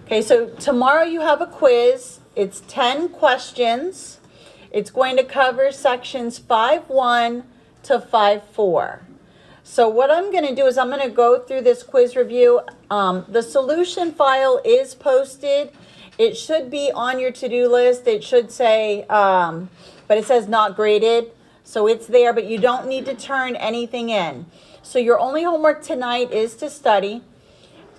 Okay, so tomorrow you have a quiz. It's 10 questions. It's going to cover sections 5.1 to 5.4. So what I'm going to do is I'm going to go through this quiz review. The solution file is posted. It should be on your to-do list. It should say, but it says not graded. So it's there, but you don't need to turn anything in. So your only homework tonight is to study.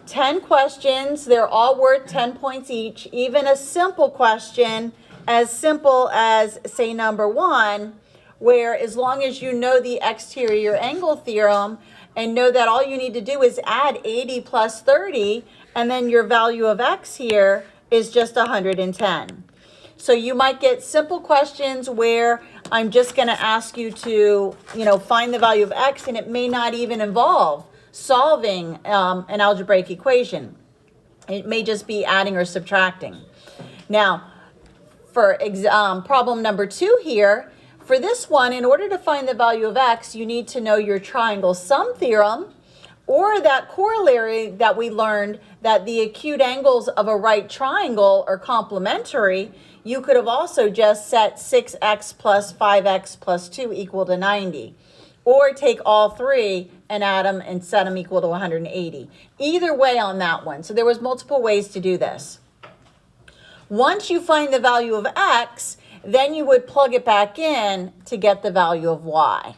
10 questions. They're all worth 10 points each. Even a simple question, as simple as, say, number 1, where as long as you know the exterior angle theorem and know that all you need to do is add 80 plus 30, and then your value of x here is just 110. So you might get simple questions where I'm just going to ask you to, find the value of x, and it may not even involve solving an algebraic equation. It may just be adding or subtracting. Now, for problem number 2 here, for this one, in order to find the value of x, you need to know your triangle sum theorem, or that corollary that we learned that the acute angles of a right triangle are complementary. You could have also just set 6x plus 5x plus 2 equal to 90. Or take all 3 and add them and set them equal to 180. Either way on that one. So there was multiple ways to do this. Once you find the value of x, then you would plug it back in to get the value of y.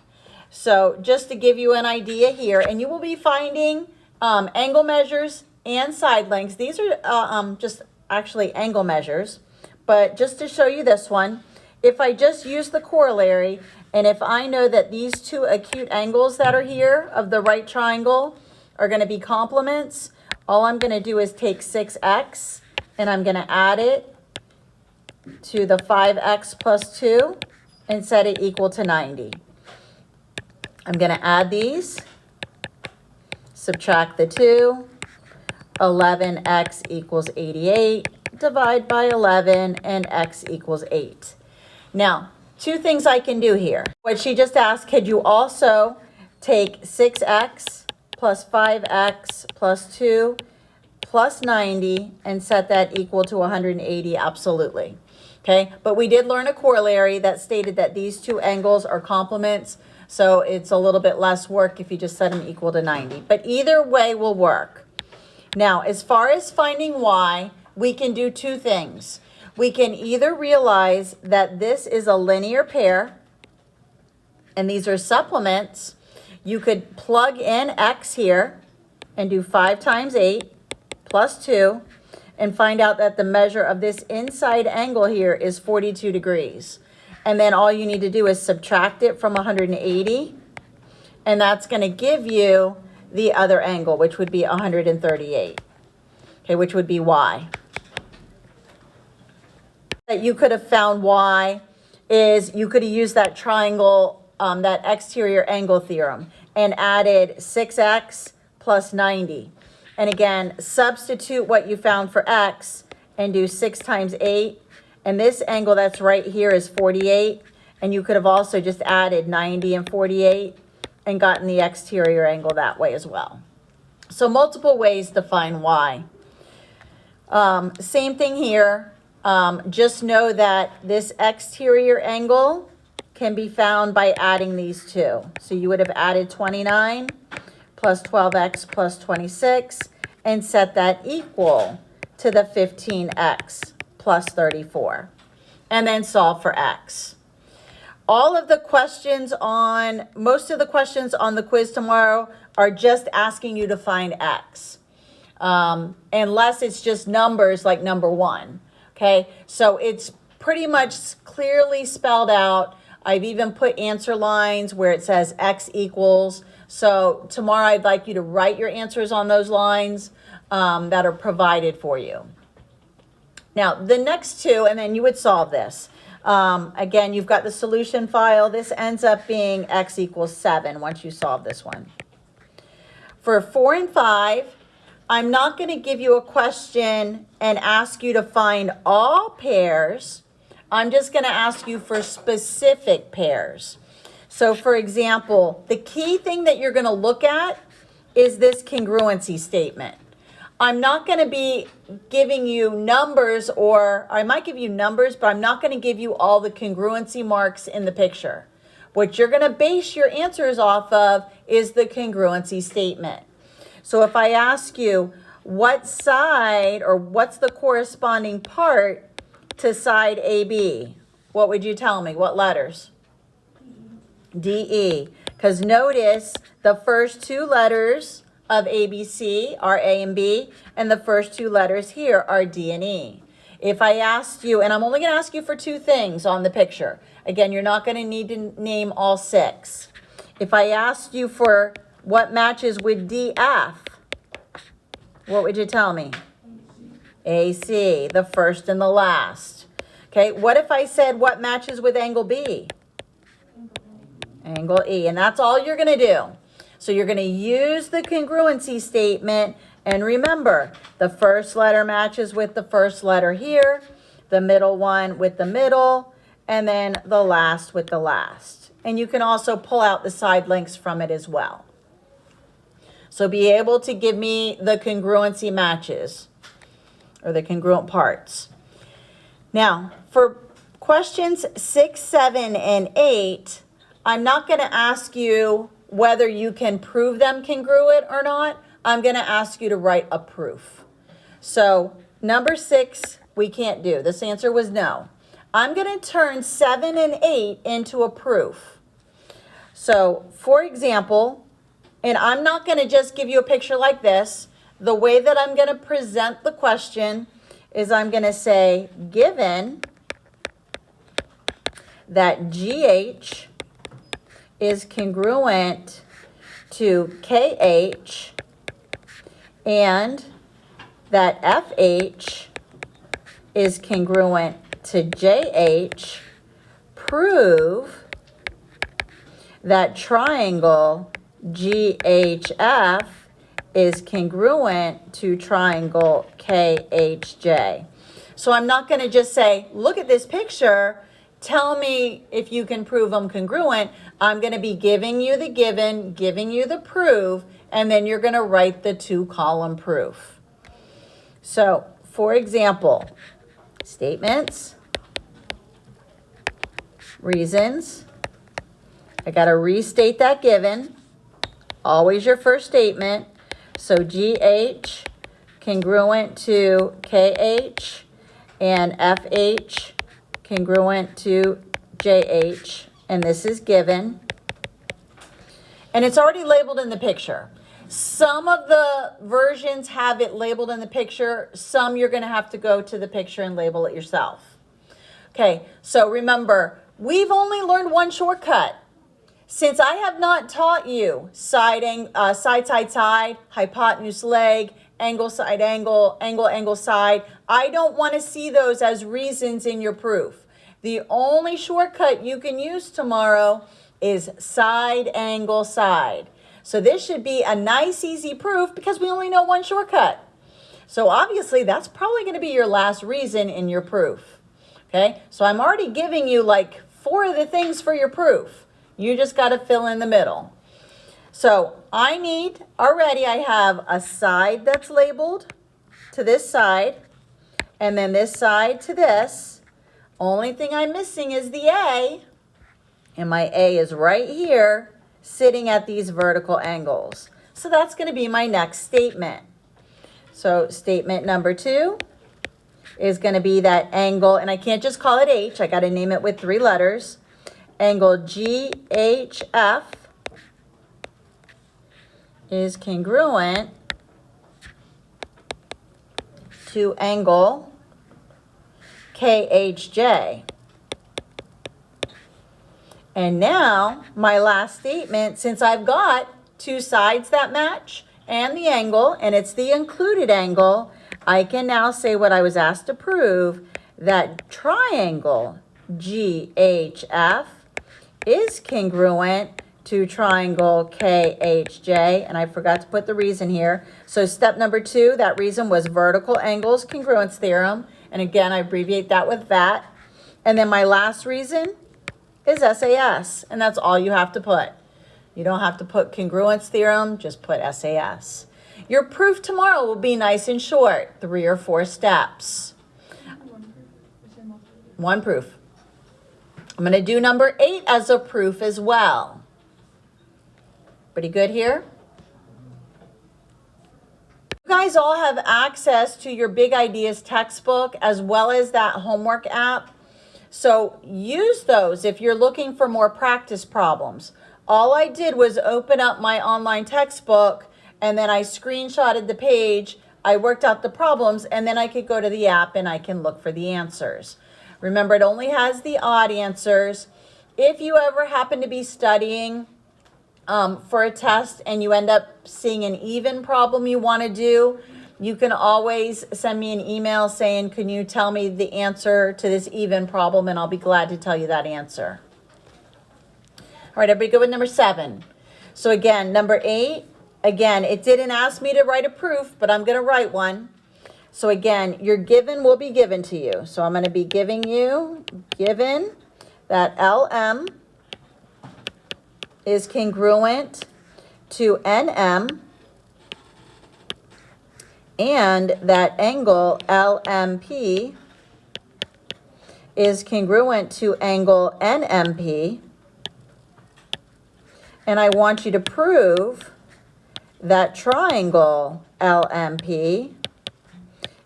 So just to give you an idea here, and you will be finding angle measures and side lengths. These are just actually angle measures. But just to show you this one, if I just use the corollary, and if I know that these two acute angles that are here of the right triangle are going to be complements, all I'm going to do is take 6x and I'm going to add it to the 5x plus 2 and set it equal to 90. I'm going to add these, subtract the 2, 11x equals 88, divide by 11, and x equals 8. Now, 2 things I can do here. What she just asked, could you also take 6x plus 5x plus 2 plus 90 and set that equal to 180? Absolutely. Okay, but we did learn a corollary that stated that these 2 angles are complements, so it's a little bit less work if you just set them equal to 90. But either way will work. Now, as far as finding y, we can do 2 things. We can either realize that this is a linear pair, and these are supplements. You could plug in x here and do 5 times 8 plus 2 and find out that the measure of this inside angle here is 42 degrees. And then all you need to do is subtract it from 180, and that's going to give you the other angle, which would be 138, okay, which would be y. That you could have found y is you could have used that triangle, that exterior angle theorem, and added 6x plus 90. And again, substitute what you found for x and do 6 times 8. And this angle that's right here is 48. And you could have also just added 90 and 48 and gotten the exterior angle that way as well. So multiple ways to find y. Same thing here. Just know that this exterior angle can be found by adding these 2. So you would have added 29 plus 12x plus 26 and set that equal to the 15x plus 34. And then solve for x. Most of the questions on the quiz tomorrow are just asking you to find x. Unless it's just numbers like number 1. Okay, so it's pretty much clearly spelled out. I've even put answer lines where it says x equals. So tomorrow I'd like you to write your answers on those lines that are provided for you. Now, the next 2, and then you would solve this. Again, you've got the solution file. This ends up being x equals 7 once you solve this one. For 4 and 5, I'm not going to give you a question and ask you to find all pairs. I'm just going to ask you for specific pairs. So for example, the key thing that you're going to look at is this congruency statement. I'm not going to be giving you numbers, or I might give you numbers, but I'm not going to give you all the congruency marks in the picture. What you're going to base your answers off of is the congruency statement. So if I ask you what side, or what's the corresponding part to side AB, what would you tell me? What letters? DE. Because notice the first two letters of ABC are A and B, and the first two letters here are D and E. If I asked you, and I'm only going to ask you for two things on the picture. Again, you're not going to need to name all six. If I asked you for what matches with DF, what would you tell me? AC, the first and the last. Okay, what if I said what matches with angle B? Angle E, and that's all you're going to do. So you're going to use the congruency statement, and remember, the first letter matches with the first letter here, the middle one with the middle, and then the last with the last. And you can also pull out the side links from it as well. So be able to give me the congruency matches, or the congruent parts. Now, for questions 6, 7, and 8, I'm not going to ask you whether you can prove them congruent or not. I'm going to ask you to write a proof. So number 6, we can't do. This answer was no. I'm going to turn 7 and 8 into a proof. So for example, and I'm not going to just give you a picture like this. The way that I'm going to present the question is I'm going to say, given that GH is congruent to KH and that FH is congruent to JH, prove that triangle GHF is congruent to triangle KHJ. So I'm not going to just say, look at this picture, tell me if you can prove them congruent. I'm going to be giving you the given, giving you the proof, and then you're going to write the 2-column proof. So, for example, statements, reasons. I got to restate that given. Always your first statement. So GH congruent to KH and FH congruent to JH, and this is given. And it's already labeled in the picture. Some of the versions have it labeled in the picture. Some you're going to have to go to the picture and label it yourself. Okay, so remember, we've only learned one shortcut. Since I have not taught you side, side, hypotenuse, leg, angle, side, angle, angle, side, I don't want to see those as reasons in your proof. The only shortcut you can use tomorrow is side, angle, side. So this should be a nice, easy proof because we only know one shortcut. So obviously, that's probably going to be your last reason in your proof. Okay, so I'm already giving you like 4 of the things for your proof. You just got to fill in the middle. So I have a side that's labeled to this side, and then this side to this. Only thing I'm missing is the A, and my A is right here, sitting at these vertical angles. So that's going to be my next statement. So statement number 2 is going to be that angle, and I can't just call it H, I got to name it with 3 letters. Angle GHF is congruent to angle KHJ. And now, my last statement, since I've got 2 sides that match and the angle, and it's the included angle, I can now say what I was asked to prove, that triangle GHF is congruent to triangle KHJ, and I forgot to put the reason here. So step number 2, that reason was vertical angles congruence theorem, and again, I abbreviate that with VAT. And then my last reason is SAS, and that's all you have to put. You don't have to put congruence theorem, just put SAS. Your proof tomorrow will be nice and short, 3 or 4 steps. One proof. I'm going to do number 8 as a proof as well. Pretty good here? You guys all have access to your Big Ideas textbook as well as that homework app. So use those if you're looking for more practice problems. All I did was open up my online textbook and then I screenshotted the page, I worked out the problems, and then I could go to the app and I can look for the answers. Remember, it only has the odd answers. If you ever happen to be studying for a test and you end up seeing an even problem you want to do, you can always send me an email saying, can you tell me the answer to this even problem, and I'll be glad to tell you that answer. All right, everybody go with number 7. So again, number 8, again, it didn't ask me to write a proof, but I'm going to write one. So again, your given will be given to you. So I'm going to be giving you, given that LM is congruent to NM and that angle LMP is congruent to angle NMP. And I want you to prove that triangle LMP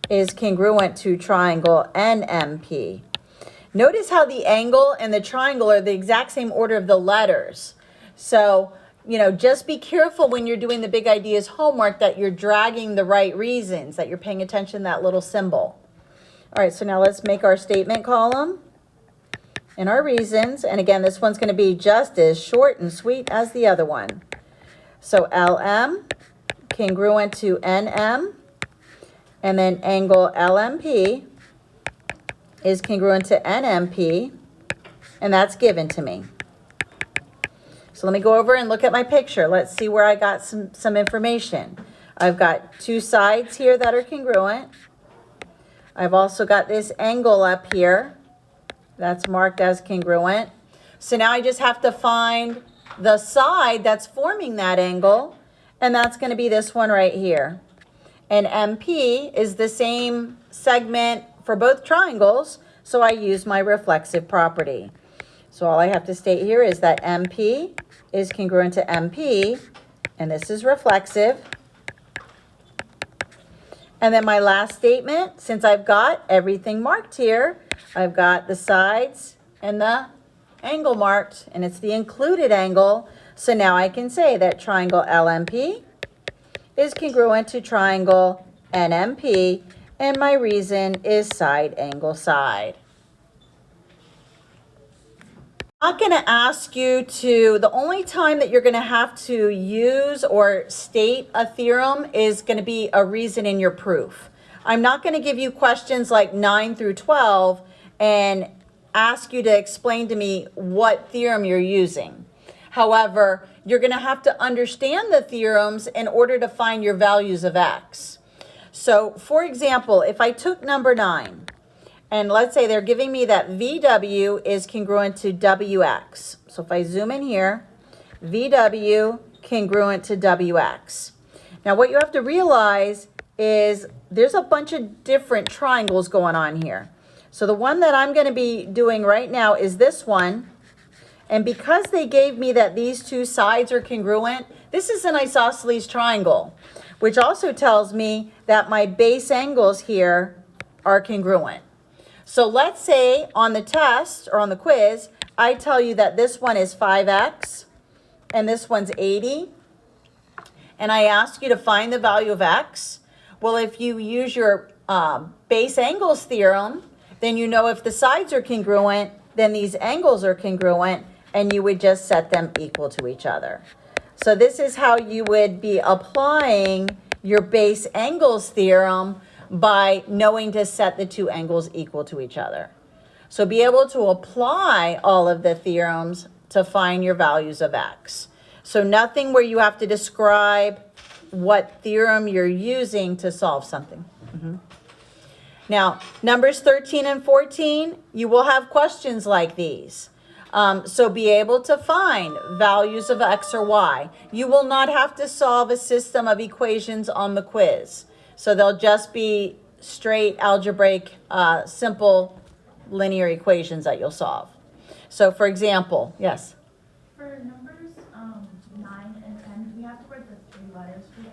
is congruent to triangle NMP. Notice how the angle and the triangle are the exact same order of the letters. So, you know, just be careful when you're doing the Big Ideas homework that you're dragging the right reasons, that you're paying attention to that little symbol. All right, so now let's make our statement column and our reasons. And again, this one's going to be just as short and sweet as the other one. So LM congruent to NM, and then angle LMP is congruent to NMP, and that's given to me. So let me go over and look at my picture. Let's see where I got some information. I've got 2 sides here that are congruent. I've also got this angle up here that's marked as congruent. So now I just have to find the side that's forming that angle, and that's going to be this one right here. And MP is the same segment for both triangles, so I use my reflexive property. So all I have to state here is that MP is congruent to MP, and this is reflexive. And then my last statement, since I've got everything marked here, I've got the sides and the angle marked, and it's the included angle. So now I can say that triangle LMP is congruent to triangle NMP, and my reason is side angle side. I'm not going to ask you to, the only time that you're going to have to use or state a theorem is going to be a reason in your proof. I'm not going to give you questions like 9 through 12 and ask you to explain to me what theorem you're using. However, you're going to have to understand the theorems in order to find your values of x. So, for example, if I took number 9, and let's say they're giving me that VW is congruent to WX. So if I zoom in here, VW congruent to WX. Now what you have to realize is there's a bunch of different triangles going on here. So the one that I'm going to be doing right now is this one. And because they gave me that these 2 sides are congruent, this is an isosceles triangle, which also tells me that my base angles here are congruent. So let's say on the test or on the quiz, I tell you that this one is 5x and this one's 80. And I ask you to find the value of x. Well, if you use your base angles theorem, then you know if the sides are congruent, then these angles are congruent, and you would just set them equal to each other. So this is how you would be applying your base angles theorem, by knowing to set the 2 angles equal to each other. So be able to apply all of the theorems to find your values of x. So nothing where you have to describe what theorem you're using to solve something. Now, numbers 13 and 14, you will have questions like these. So be able to find values of x or y. You will not have to solve a system of equations on the quiz. So they'll just be straight algebraic, simple linear equations that you'll solve. So for example, yes? For numbers 9 and 10, do we have to write the 3 letters for the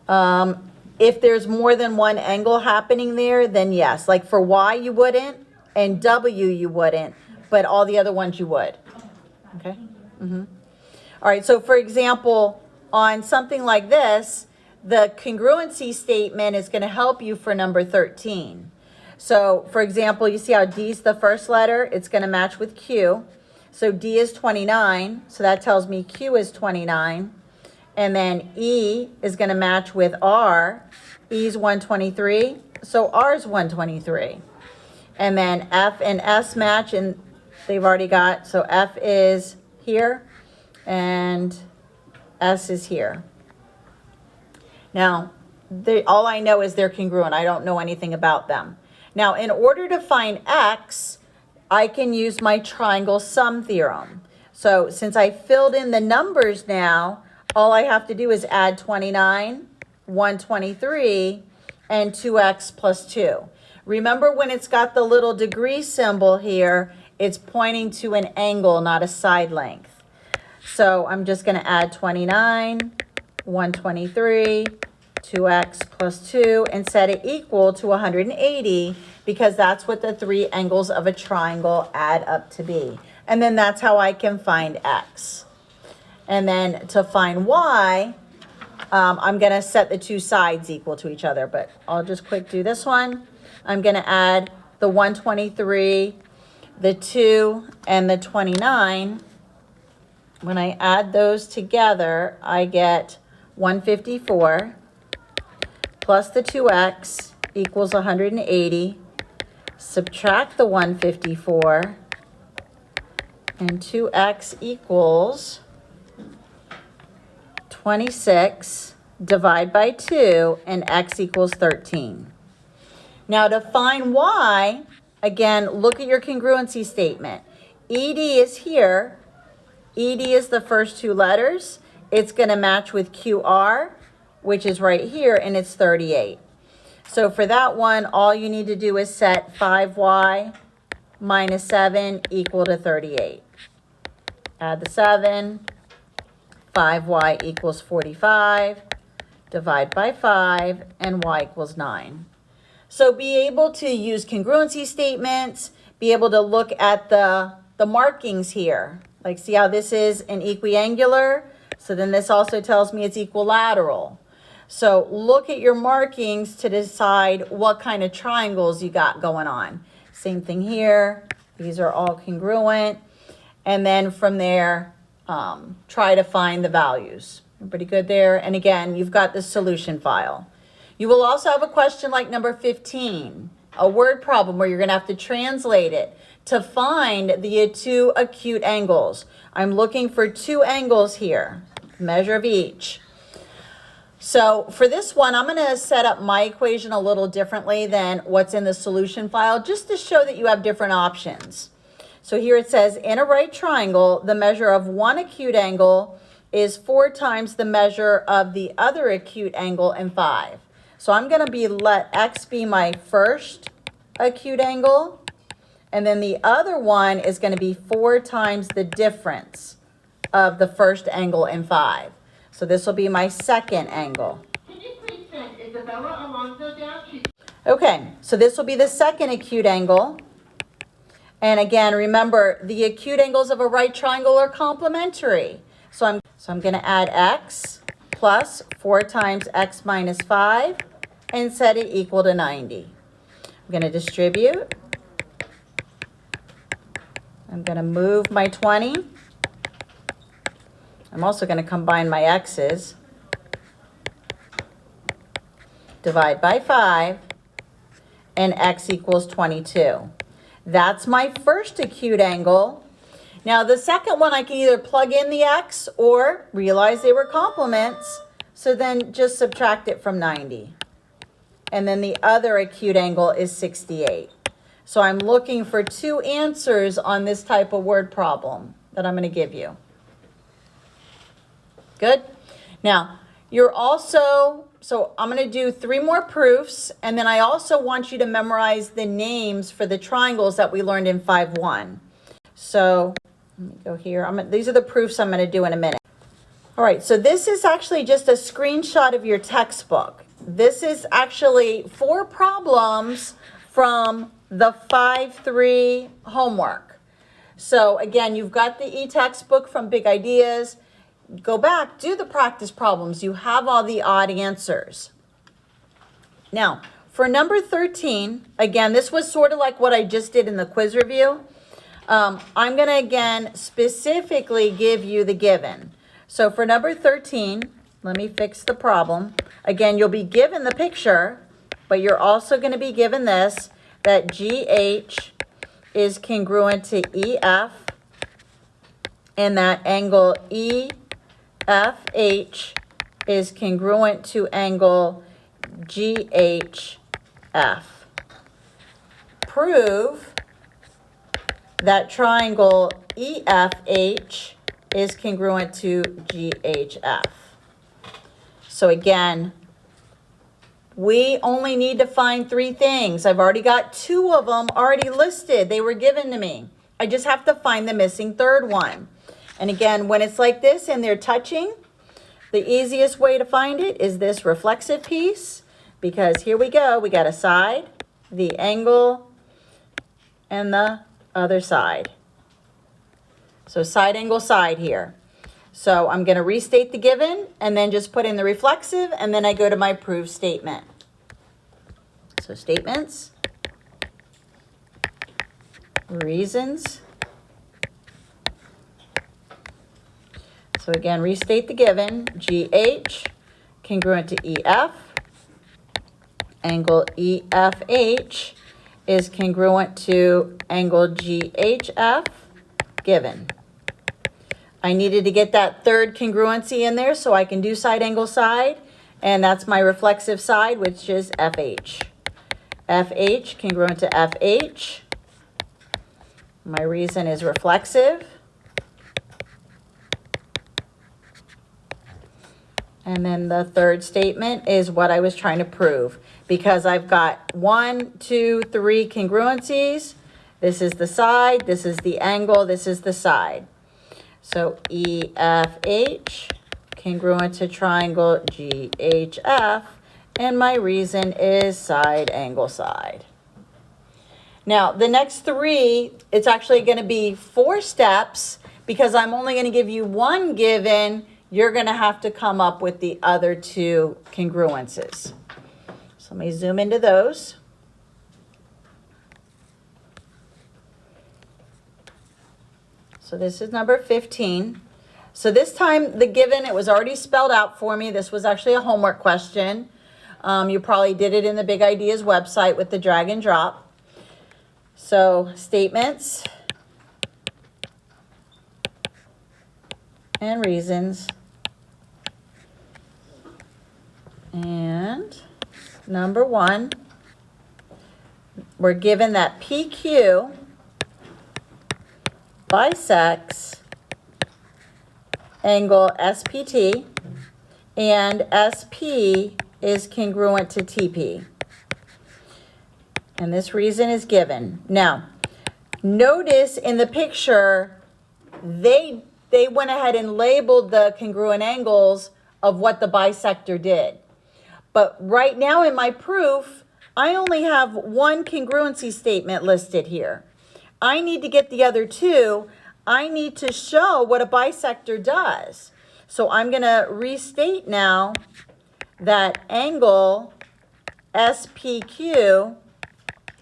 angle? If there's more than one angle happening there, then yes. Like for y you wouldn't, and w you wouldn't, but all the other ones you would. Okay? Mm-hmm. All right, so for example, on something like this, the congruency statement is going to help you for number 13. So for example, you see how D is the first letter? It's going to match with Q. So D is 29, so that tells me Q is 29. And then E is going to match with R. E is 123, so R is 123. And then F and S match, and they've already got, so F is here, and S is here. Now, all I know is they're congruent. I don't know anything about them. Now, in order to find X, I can use my triangle sum theorem. So since I filled in the numbers now, all I have to do is add 29, 123, and 2x plus 2. Remember when it's got the little degree symbol here, it's pointing to an angle, not a side length. So I'm just going to add 29, 123, 2x plus 2, and set it equal to 180, because that's what the 3 angles of a triangle add up to be. And then that's how I can find x. And then to find y, I'm going to set the 2 sides equal to each other, but I'll just quick do this one. I'm going to add the 123, the 2, and the 29. When I add those together, I get 154 plus the 2x equals 180. Subtract the 154, and 2x equals 26. Divide by 2, and x equals 13. Now to find y, again, look at your congruency statement. ED is here. ED is the first 2 letters. It's going to match with QR, which is right here, and it's 38. So for that one, all you need to do is set 5y minus 7 equal to 38. Add the 7. 5y equals 45. Divide by 5, and y equals 9. So be able to use congruency statements, be able to look at the markings here. Like, see how this is an equiangular? So then this also tells me it's equilateral. So look at your markings to decide what kind of triangles you got going on. Same thing here. These are all congruent. And then from there, try to find the values. Pretty good there. And again, you've got the solution file. You will also have a question like number 15, a word problem where you're going to have to translate it to find the 2 acute angles. I'm looking for 2 angles here, measure of each. So for this one, I'm going to set up my equation a little differently than what's in the solution file, just to show that you have different options. So here it says, in a right triangle, the measure of one acute angle is 4 times the measure of the other acute angle in 5. So I'm going to let x be my first acute angle, and then the other one is going to be 4 times the difference of the first angle in 5. So this will be my second angle. Can you please send Isabella Alonso down? Okay, so this will be the second acute angle. And again, remember, the acute angles of a right triangle are complementary. So I'm going to add x plus 4 times x minus 5 and set it equal to 90. I'm going to distribute. I'm going to move my 20. I'm also going to combine my x's. Divide by 5, and x equals 22. That's my first acute angle. Now the second one, I can either plug in the x or realize they were complements, so then just subtract it from 90. And then the other acute angle is 68. So I'm looking for 2 answers on this type of word problem that I'm going to give you. Good? Now, you're also, so I'm going to do 3 more proofs, and then I also want you to memorize the names for the triangles that we learned in 5.1. So let me go here. These are the proofs I'm going to do in a minute. All right, so this is actually just a screenshot of your textbook. This is actually 4 problems from the 5.3 homework. So again, you've got the e-textbook from Big Ideas. Go back, do the practice problems. You have all the odd answers. Now, for number 13, again, this was sort of like what I just did in the quiz review. I'm going to, again, specifically give you the given. So for number 13, let me fix the problem. Again, you'll be given the picture, but you're also going to be given this, that GH is congruent to EF, and that angle EFH is congruent to angle GHF. Prove that triangle EFH is congruent to GHF. So again, we only need to find 3 things. I've already got 2 of them already listed. They were given to me. I just have to find the missing 3rd one. And again, when it's like this and they're touching, the easiest way to find it is this reflexive piece, because here we go. We got a side, the angle, and the other side. So side, angle, side here. So I'm going to restate the given and then just put in the reflexive, and then I go to my proof statement. So statements, reasons. So again, restate the given, GH congruent to EF, angle EFH is congruent to angle GHF, given. I needed to get that 3rd congruency in there so I can do side, angle, side, and that's my reflexive side, which is FH. FH congruent to FH. My reason is reflexive. And then the 3rd statement is what I was trying to prove, because I've got 1, 2, 3 congruencies. This is the side, this is the angle, this is the side. So EFH congruent to triangle GHF, and my reason is side, angle, side. Now, the next 3, it's actually going to be 4 steps, because I'm only going to give you 1 given. You're going to have to come up with the other 2 congruences. So let me zoom into those. So this is number 15. So this time the given, it was already spelled out for me. This was actually a homework question. You probably did it in the Big Ideas website with the drag and drop. So statements and reasons. And number 1, we're given that PQ bisects angle SPT, and SP is congruent to TP. And this reason is given. Now, notice in the picture, they went ahead and labeled the congruent angles of what the bisector did. But right now in my proof, I only have 1 congruency statement listed here. I need to get the other 2. I need to show what a bisector does. So I'm going to restate now that angle SPQ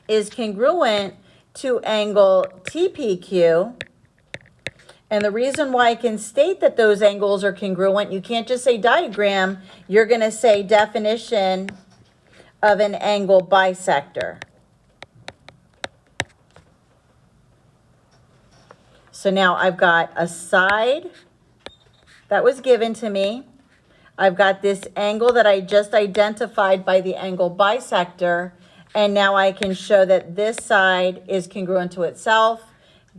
is congruent to angle TPQ. And the reason why I can state that those angles are congruent, you can't just say diagram, you're going to say definition of an angle bisector. So now I've got a side that was given to me. I've got this angle that I just identified by the angle bisector, And now I can show that this side is congruent to itself,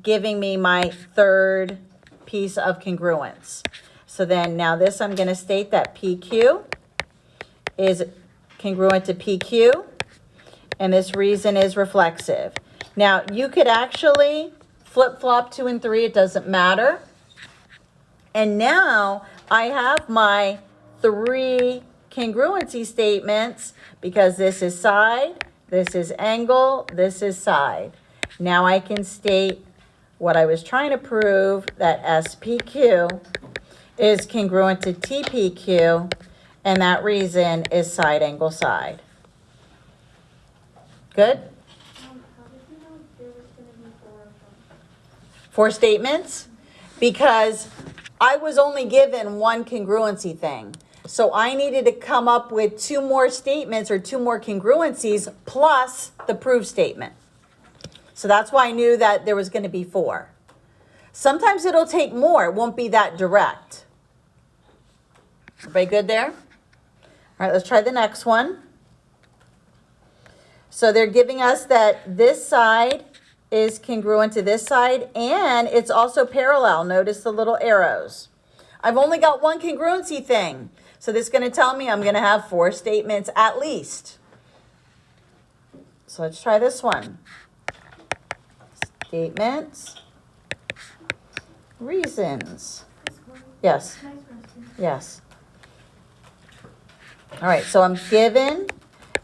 giving me my third piece of congruence. So then now this, I'm going to state that PQ is congruent to PQ, and this reason is reflexive. Now, you could actually flip-flop 2 and 3, it doesn't matter. And now I have my 3 congruency statements because this is side, this is angle, this is side. Now I can state what I was trying to prove, that SPQ is congruent to TPQ, and that reason is side, angle, side. Good? How did you know there was gonna be 4 of them? 4 statements? Because I was only given 1 congruency thing. So I needed to come up with 2 more statements or 2 more congruencies plus the proof statement. So that's why I knew that there was going to be 4. Sometimes it'll take more. It won't be that direct. Everybody good there? All right, let's try the next one. So they're giving us that this side is congruent to this side, and it's also parallel. Notice the little arrows. I've only got 1 congruency thing. So this is going to tell me I'm going to have 4 statements at least. So let's try this one. Statements, reasons. Yes, Nice question. yes. All right, so I'm given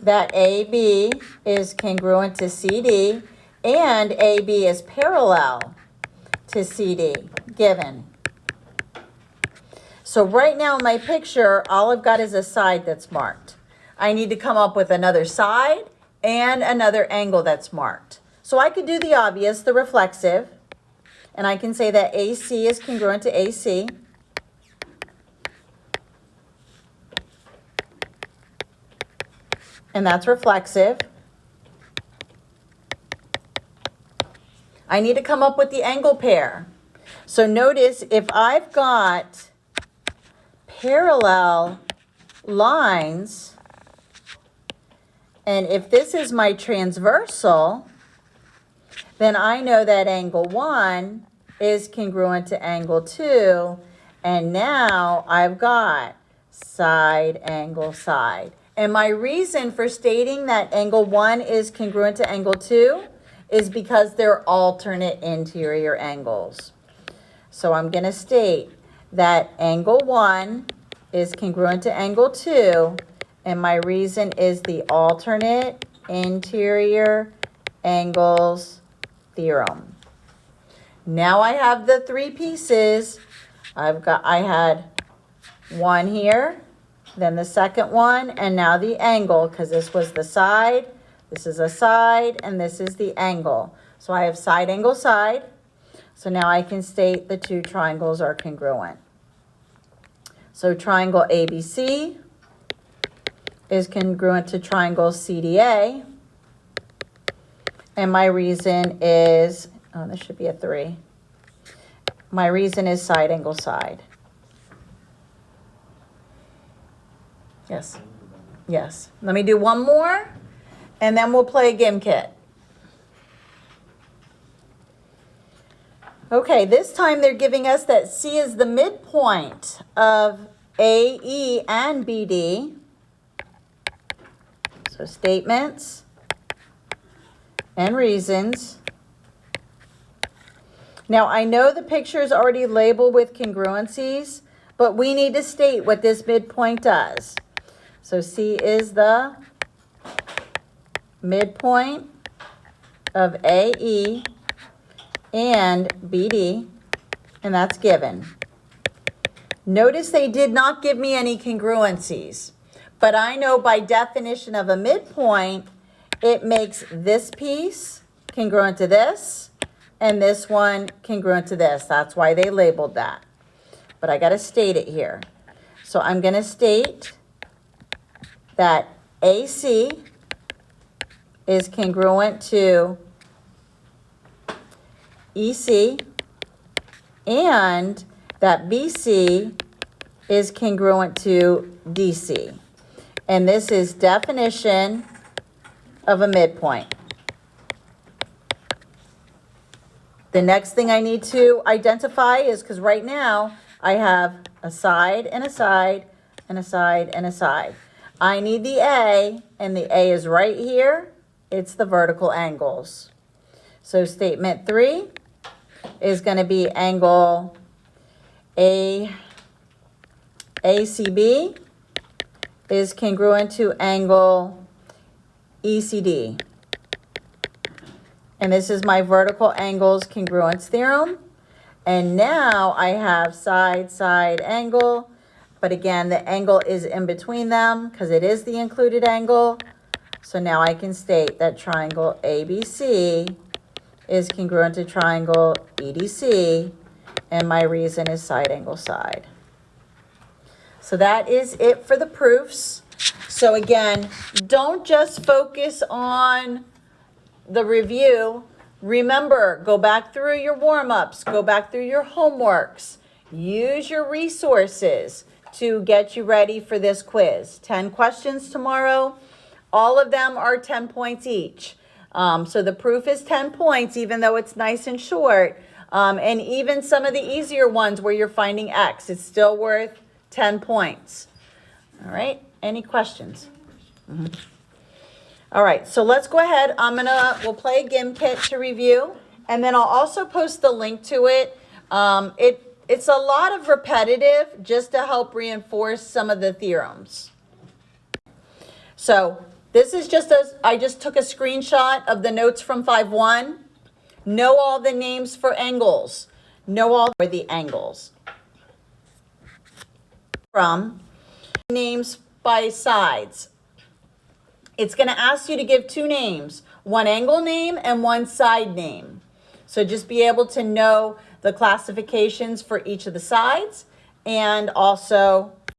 that AB is congruent to CD and AB is parallel to CD, given. So right now in my picture, all I've got is a side that's marked. I need to come up with another side and another angle that's marked. So I could do the obvious, the reflexive, and I can say that AC is congruent to AC. And that's reflexive. I need to come up with the angle pair. So notice if I've got parallel lines, and if this is my transversal, then I know that angle 1 is congruent to angle 2, and now I've got side, angle, side. And my reason for stating that angle 1 is congruent to angle 2 is because they're alternate interior angles. So I'm going to state that angle 1 is congruent to angle 2, and my reason is the alternate interior angles theorem. Now I have the 3 pieces. I had 1 here, then the second one, and now the angle, because this was the side, this is a side, and this is the angle. So I have side, angle, side. So now I can state the 2 triangles are congruent. So triangle ABC is congruent to triangle CDA. And my reason is, oh, this should be a 3. My reason is side, angle, side. Yes. Yes. Let me do one more, and then we'll play a game kit. Okay, this time they're giving us that C is the midpoint of AE and BD. So statements and reasons. Now I know the picture is already labeled with congruencies, but we need to state what this midpoint does. So C is the midpoint of AE and BD, and that's given. Notice they did not give me any congruencies, but I know by definition of a midpoint, it makes this piece congruent to this, and this one congruent to this. That's why they labeled that. But I got to state it here. So I'm going to state that AC is congruent to EC, and that BC is congruent to DC. And this is definition of a midpoint. The next thing I need to identify is, because right now I have a side and a side and a side and a side. I need the A, and the A is right here. It's the vertical angles. So statement 3 is going to be angle ACB is congruent to angle ECD. And this is my vertical angles congruence theorem. And now I have side, side, angle. But again, the angle is in between them because it is the included angle. So now I can state that triangle ABC is congruent to triangle EDC. And my reason is side angle side. So that is it for the proofs. So again, don't just focus on the review. Remember, go back through your warm-ups, go back through your homeworks, use your resources to get you ready for this quiz. 10 questions tomorrow. All of them are 10 points each. So the proof is 10 points, even though it's nice and short. And even some of the easier ones where you're finding X, it's still worth 10 points. All right, any questions? Mm-hmm. All right, so let's go ahead. We'll play a GIM kit to review, and then I'll also post the link to it. It's a lot of repetitive just to help reinforce some of the theorems. So this is I just took a screenshot of the notes from 5.1. Know all the names for angles. Know all for the angles. From names by sides. It's going to ask you to give 2 names, one angle name and one side name. So just be able to know the classifications for each of the sides and also